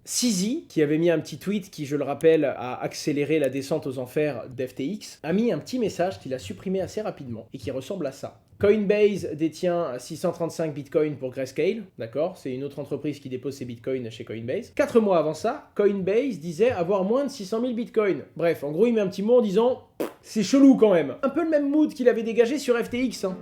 CZ, qui avait mis un petit tweet qui, je le rappelle, a accéléré la descente aux enfers d'FTX, a mis un petit message qu'il a supprimé assez rapidement et qui ressemble à ça. Coinbase détient 635 bitcoins pour Grayscale, d'accord? C'est une autre entreprise qui dépose ses bitcoins chez Coinbase. 4 mois avant ça, Coinbase disait avoir moins de 600 000 bitcoins. Bref, en gros, il met un petit mot en disant « c'est chelou quand même ». Un peu le même mood qu'il avait dégagé sur FTX, hein.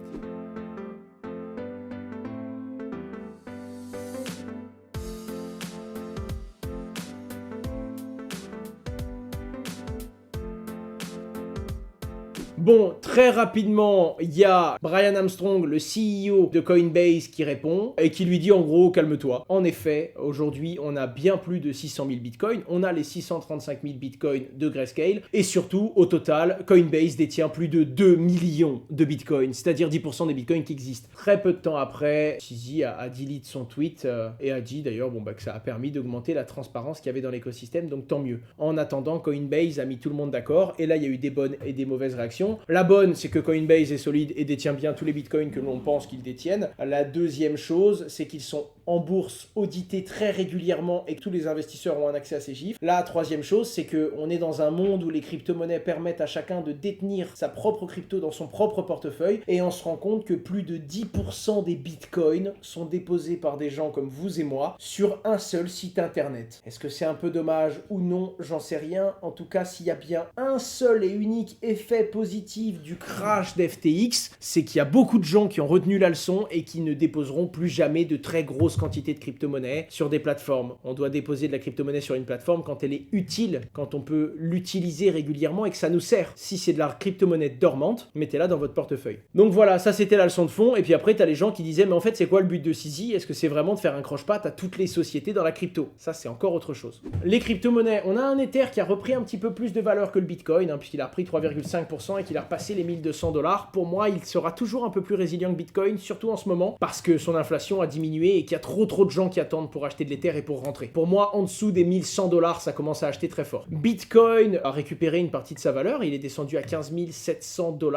Bon, très rapidement, il y a Brian Armstrong, le CEO de Coinbase, qui répond et qui lui dit en gros, calme-toi. En effet, aujourd'hui, on a bien plus de 600 000 bitcoins, on a les 635 000 bitcoins de Grayscale, et surtout, au total, Coinbase détient plus de 2 millions de bitcoins, c'est-à-dire 10% des bitcoins qui existent. Très peu de temps après, CZ a delete son tweet et a dit d'ailleurs que ça a permis d'augmenter la transparence qu'il y avait dans l'écosystème, donc tant mieux. En attendant, Coinbase a mis tout le monde d'accord, et là, il y a eu des bonnes et des mauvaises réactions. La bonne, c'est que Coinbase est solide et détient bien tous les bitcoins que l'on pense qu'ils détiennent. La deuxième chose, c'est qu'ils sont en bourse, audités très régulièrement et que tous les investisseurs ont un accès à ces chiffres. La troisième chose, c'est qu'on est dans un monde où les crypto-monnaies permettent à chacun de détenir sa propre crypto dans son propre portefeuille et on se rend compte que plus de 10% des bitcoins sont déposés par des gens comme vous et moi sur un seul site internet. Est-ce que c'est un peu dommage ou non? J'en sais rien. En tout cas, s'il y a bien un seul et unique effet positif du crash d'FTX, c'est qu'il y a beaucoup de gens qui ont retenu la leçon et qui ne déposeront plus jamais de très grosses quantités de crypto-monnaie sur des plateformes. On doit déposer de la crypto-monnaie sur une plateforme quand elle est utile, quand on peut l'utiliser régulièrement et que ça nous sert. Si c'est de la crypto-monnaie dormante, mettez-la dans votre portefeuille. Donc voilà, ça c'était la leçon de fond. Et puis après, t'as les gens qui disaient, mais en fait, c'est quoi le but de CZ? Est-ce que c'est vraiment de faire un croche-patte à toutes les sociétés dans la crypto? Ça, c'est encore autre chose. Les crypto-monnaies, on a un Ether qui a repris un petit peu plus de valeur que le Bitcoin, puisqu'il a repris 3,5% et qu'il a repassé les 1200 $. Pour moi, il sera toujours un peu plus résilient que Bitcoin, surtout en ce moment, parce que son inflation a diminué et qu'il y a trop de gens qui attendent pour acheter de l'Ether et pour rentrer. Pour moi, en dessous des 1100 $, ça commence à acheter très fort. Bitcoin a récupéré une partie de sa valeur, il est descendu à 15 700 $.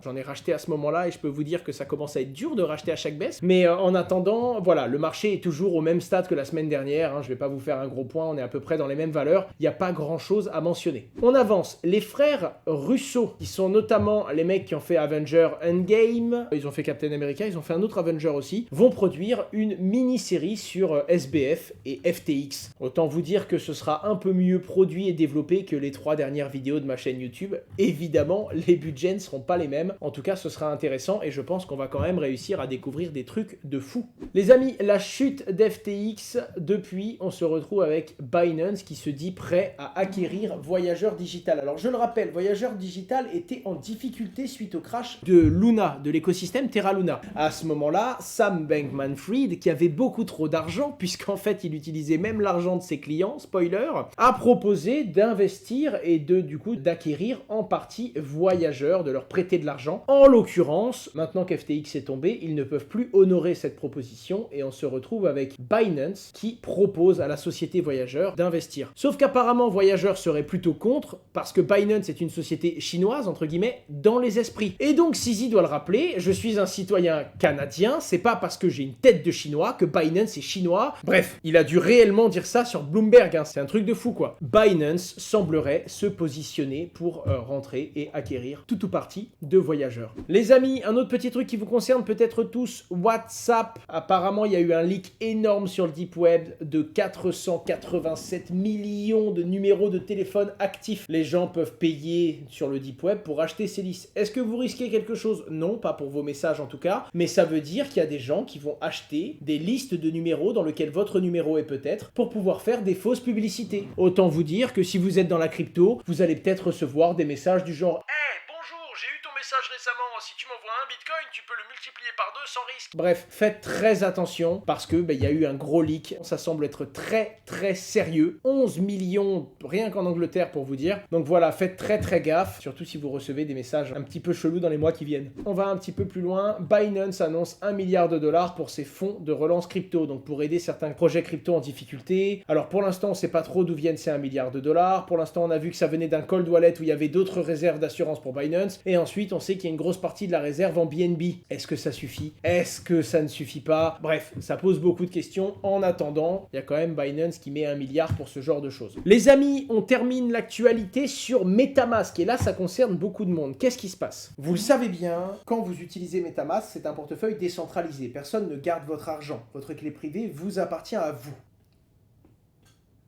J'en ai racheté à ce moment-là et je peux vous dire que ça commence à être dur de racheter à chaque baisse. Mais en attendant, voilà, le marché est toujours au même stade que la semaine dernière. Je vais pas vous faire un gros point, on est à peu près dans les mêmes valeurs. Il n'y a pas grand-chose à mentionner. On avance. Les frères Russo, qui sont notamment les mecs qui ont fait Avenger Endgame, ils ont fait Captain America, ils ont fait un autre Avenger aussi, vont produire une mini-série sur SBF et FTX. Autant vous dire que ce sera un peu mieux produit et développé que les 3 dernières vidéos de ma chaîne YouTube. Évidemment, les budgets ne seront pas les mêmes. En tout cas, ce sera intéressant et je pense qu'on va quand même réussir à découvrir des trucs de fou. Les amis, la chute d'FTX, depuis, on se retrouve avec Binance qui se dit prêt à acquérir Voyageur Digital. Alors, je le rappelle, Voyageur Digital était en difficulté suite au crash de Luna, de l'écosystème Terra Luna. À ce moment-là, Sam Bankman-Fried, qui avait beaucoup trop d'argent, puisqu'en fait, il utilisait même l'argent de ses clients, spoiler, a proposé d'investir et d'acquérir en partie Voyageur, de leur prêter de l'argent. En l'occurrence, maintenant qu'FTX est tombé, ils ne peuvent plus honorer cette proposition et on se retrouve avec Binance qui propose à la société Voyageur d'investir. Sauf qu'apparemment, Voyageur serait plutôt contre parce que Binance est une société chinoise, entre guillemets, dans les esprits. Et donc, CZ doit le rappeler, je suis un citoyen canadien, c'est pas parce que j'ai une tête de chinois que Binance est chinois. Bref, il a dû réellement dire ça sur Bloomberg, c'est un truc de fou quoi. Binance semblerait se positionner pour rentrer et acquérir tout ou partie de Voyageur. Les amis, un autre petit truc qui vous concerne peut-être tous, WhatsApp. Apparemment, il y a eu un leak énorme sur le Deep Web de 487 millions de numéros de téléphone actifs. Les gens peuvent payer sur le Deep Web pour acheter ces listes. Est-ce que vous risquez quelque chose? Non, pas pour vos messages en tout cas, mais ça veut dire qu'il y a des gens qui vont acheter des listes de numéros dans lesquels votre numéro est peut-être pour pouvoir faire des fausses publicités. Autant vous dire que si vous êtes dans la crypto, vous allez peut-être recevoir des messages du genre bonjour, j'ai eu ton message récemment, si tu m'envoies un bitcoin, tu peux le multiplier par 2 sans risque. Bref, faites très attention parce que il y a eu un gros leak, ça semble être très sérieux. 11 millions rien qu'en Angleterre pour vous dire. Donc voilà, faites très gaffe, surtout si vous recevez des messages un petit peu chelous dans les mois qui viennent. On va un petit peu plus loin, Binance annonce 1 milliard de dollars pour ses fonds de relance crypto, donc pour aider certains projets crypto en difficulté. Alors pour l'instant, on sait pas trop d'où viennent ces 1 milliard de dollars. Pour l'instant, on a vu que ça venait d'un cold wallet où il y avait d'autres réserves d'assurance pour Binance. Et ensuite, on sait qu'il y a une grosse partie de la réserve en BNB. Est-ce que ça suffit? Est-ce que ça ne suffit pas? Bref, ça pose beaucoup de questions. En attendant, il y a quand même Binance qui met 1 milliard pour ce genre de choses. Les amis, on termine l'actualité sur MetaMask, et là, ça concerne beaucoup de monde. Qu'est-ce qui se passe? Vous le savez bien, quand vous utilisez MetaMask, c'est un portefeuille décentralisé. Personne ne garde votre argent. Votre clé privée vous appartient à vous.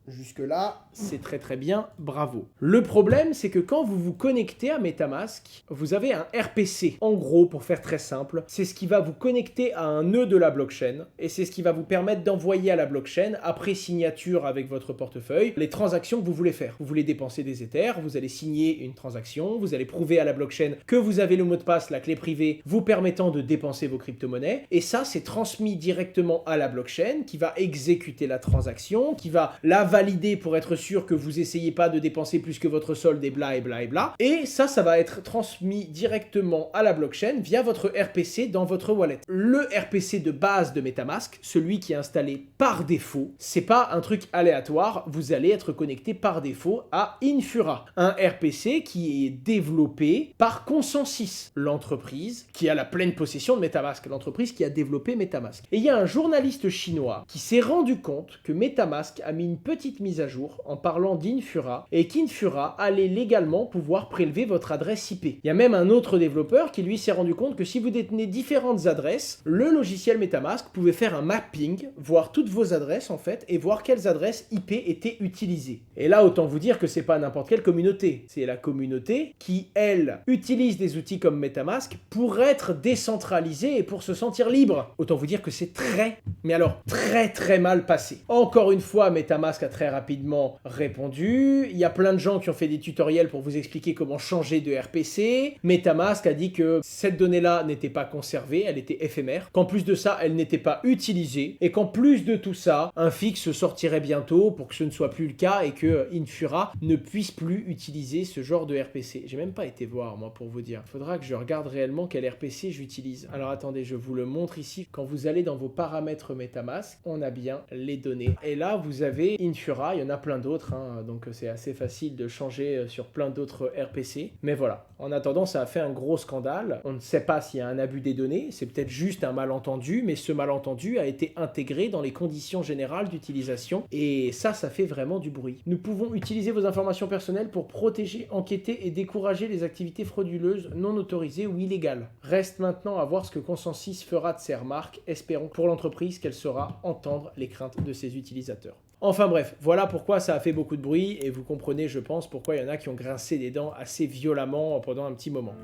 Jusque-là, c'est très très bien, bravo. Le problème, c'est que quand vous vous connectez à MetaMask, vous avez un RPC. En gros, pour faire très simple, c'est ce qui va vous connecter à un nœud de la blockchain, et c'est ce qui va vous permettre d'envoyer à la blockchain, après signature avec votre portefeuille, les transactions que vous voulez faire. Vous voulez dépenser des Ethers, vous allez signer une transaction, vous allez prouver à la blockchain que vous avez le mot de passe, la clé privée, vous permettant de dépenser vos crypto-monnaies, et ça, c'est transmis directement à la blockchain, qui va exécuter la transaction, qui va la valider pour être sûr que vous essayez pas de dépenser plus que votre solde et bla et bla et bla. Et ça va être transmis directement à la blockchain via votre RPC dans votre wallet. Le RPC de base de MetaMask, celui qui est installé par défaut, c'est pas un truc aléatoire, vous allez être connecté par défaut à Infura, un RPC qui est développé par Consensus, l'entreprise qui a la pleine possession de MetaMask, l'entreprise qui a développé MetaMask. Et il y a un journaliste chinois qui s'est rendu compte que MetaMask a mis une petite mise à jour en parlant d'Infura et qu'Infura allait légalement pouvoir prélever votre adresse IP. Il y a même un autre développeur qui lui s'est rendu compte que si vous détenez différentes adresses, le logiciel MetaMask pouvait faire un mapping, voir toutes vos adresses en fait et voir quelles adresses IP étaient utilisées. Et là, autant vous dire que c'est pas n'importe quelle communauté, c'est la communauté qui, elle, utilise des outils comme MetaMask pour être décentralisée et pour se sentir libre. Autant vous dire que c'est très, mais alors très mal passé. Encore une fois, MetaMask a très rapidement répondu. Il y a plein de gens qui ont fait des tutoriels pour vous expliquer comment changer de RPC. MetaMask a dit que cette donnée-là n'était pas conservée, elle était éphémère, qu'en plus de ça, elle n'était pas utilisée, et qu'en plus de tout ça, un fixe sortirait bientôt pour que ce ne soit plus le cas et que Infura ne puisse plus utiliser ce genre de RPC. J'ai même pas été voir, moi, pour vous dire. Il faudra que je regarde réellement quel RPC j'utilise. Alors attendez, je vous le montre ici. Quand vous allez dans vos paramètres MetaMask, on a bien les données. Et là, vous avez Infura, il y en a plein d'autres, hein, donc c'est assez facile de changer sur plein d'autres RPC. Mais voilà, en attendant, ça a fait un gros scandale. On ne sait pas s'il y a un abus des données, c'est peut-être juste un malentendu, mais ce malentendu a été intégré dans les conditions générales d'utilisation, et ça fait vraiment du bruit. Nous pouvons utiliser vos informations personnelles pour protéger, enquêter et décourager les activités frauduleuses non autorisées ou illégales. Reste maintenant à voir ce que Consensus fera de ces remarques. Espérons pour l'entreprise qu'elle saura entendre les craintes de ses utilisateurs. Enfin bref, voilà pourquoi ça a fait beaucoup de bruit, et vous comprenez, je pense, pourquoi il y en a qui ont grincé des dents assez violemment pendant un petit moment.